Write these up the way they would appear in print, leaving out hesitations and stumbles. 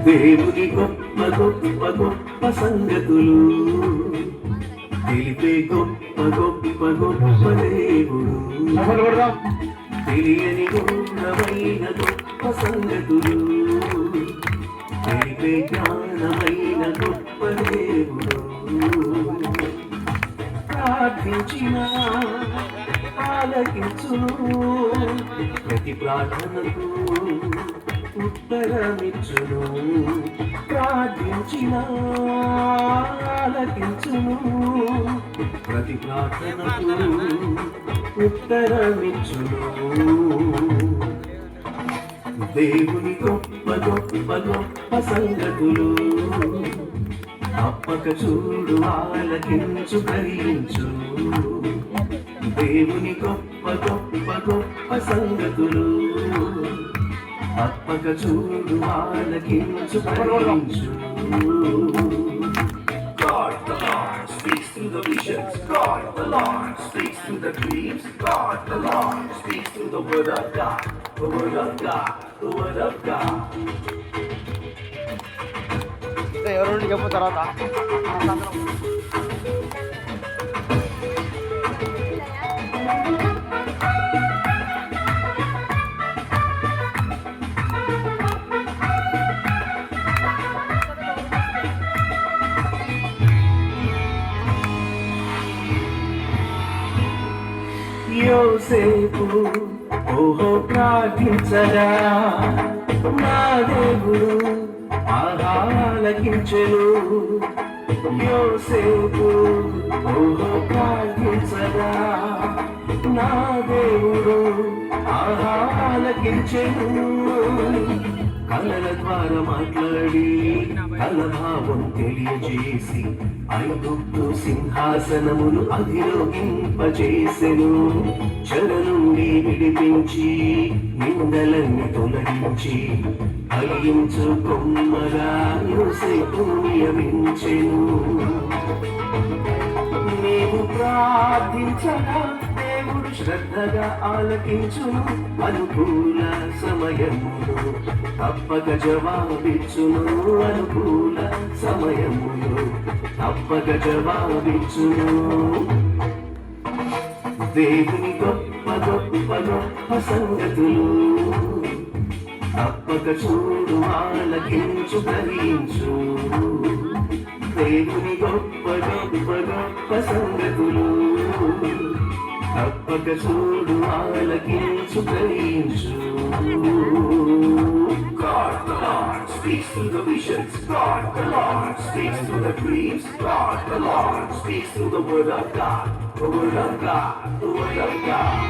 దేవుని గొప్ప గొప్ప గొప్ప సంగతులు తెలిపే గొప్ప గొప్ప గొప్ప దేవుడు. తెలియని గౌరవమైన గొప్ప సంగతులు తెలిపే జ్ఞానమైన గొప్ప దేవుడు. ప్రార్థించిన ఆలకించును, ప్రతి ప్రార్థనకు ఉత్తరమిచ్చును. ప్రార్థించిన ఆలకించును, ప్రతి ప్రార్థనకు ఉత్తరమిచ్చును. దేవుని గొప్ప గొప్ప గొప్ప సంగతులు తప్పక చూడు, ఆలకించు, గ్రహించు. దేవుని గొప్ప గొప్ప గొప్ప సంగతులు తప్పక చూడు, ఆలకించు, గ్రహించు. God the Lord speaks through the visions. God the Lord speaks through the dreams. God the Lord speaks through the word of God. The word of God. The word of God. ఎవరు చెప్పు తర్వాత యోసేపు ఓహో ప్రార్థించరా, నా దేవుడు ఆలకించెను. యోసేపు ఓహో ప్రార్థించరా, నా దేవుడు ఆలకించెను. కలల ద్వారా మాట్లాడి కలభావం తెలియజేసి ఐగుప్తు సింహాసనమును అధిరోహింపచేసెను. చెర నుండి విడిపించి నిందలన్నీ తొలగించి ఫలించు కొమ్మగా యోసేపు నియమించెను. నీవు ప్రార్థించగా దేవుడు శ్రద్ధగా ఆలకించును. అనుకూల సమయమును తప్పక జవాబిచ్చును. అనుకూల సమయమును తప్పక జవాబిచ్చును. దేవుని గొప్ప గొప్ప గొప్ప సంగతులు తప్పక చూడు, ఆలకించు, గ్రహించు. దేవుని గొప్ప గొప్ప గొప్ప సంగతులు తప్పక చూడు, ఆలకించు, గ్రహించు. God the Lord speaks through the visions. God the Lord speaks through the dreams. God the Lord speaks through the word of God. The word of God. The word of God.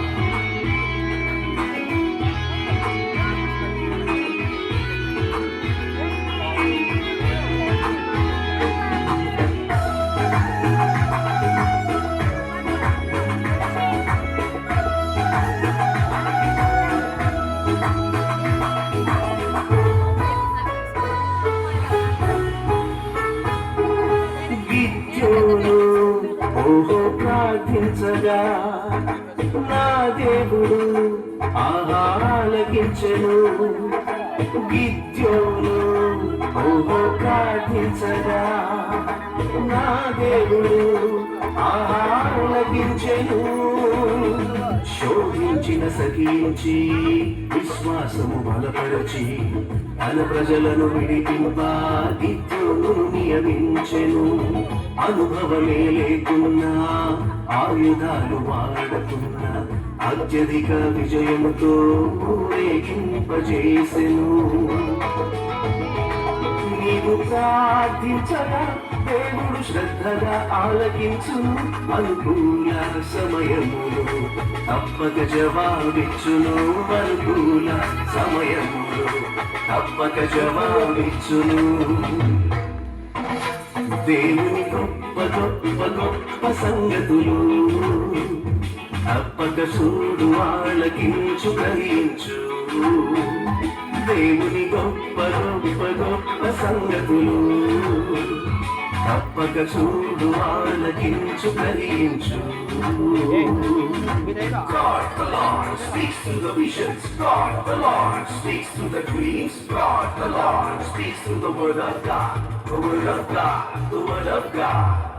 ఓహో ప్రార్థించగా నా దేవుడు ఆలకించెను. గిద్యోను ఓహో ప్రార్థించగా నా దేవుడు ఆలకించెను. శోధించిన సహించి విశ్వాసము బలపరచి తన ప్రజలను విడిపింప గిద్యోను నియమించెను. అనుభవమే లేకున్నా ఆయుధాలు వాడకున్నా అత్యధిక విజయముతో ఊరేగింపజేసెను. నీవు ప్రార్థించగా దేవుడు శ్రద్ధగా ఆలకించును. అనుకూల సమయములు తప్పక జవాబిచ్చును. అనుకూల సమయములు తప్పక జవాబిచ్చును. దేవుని గొప్ప గొప్ప గొప్ప సంగతులు తప్పక చూడు, ఆలకించు, గ్రహించు. దేవుని గొప్ప గొప్ప గొప్ప సంగతులు తప్పక చూడు ఆలకించు కలిగించు. God the Lord speaks through the visions. God the Lord speaks through the dreams. God the Lord speaks through the word of God. The word of God. The word of God.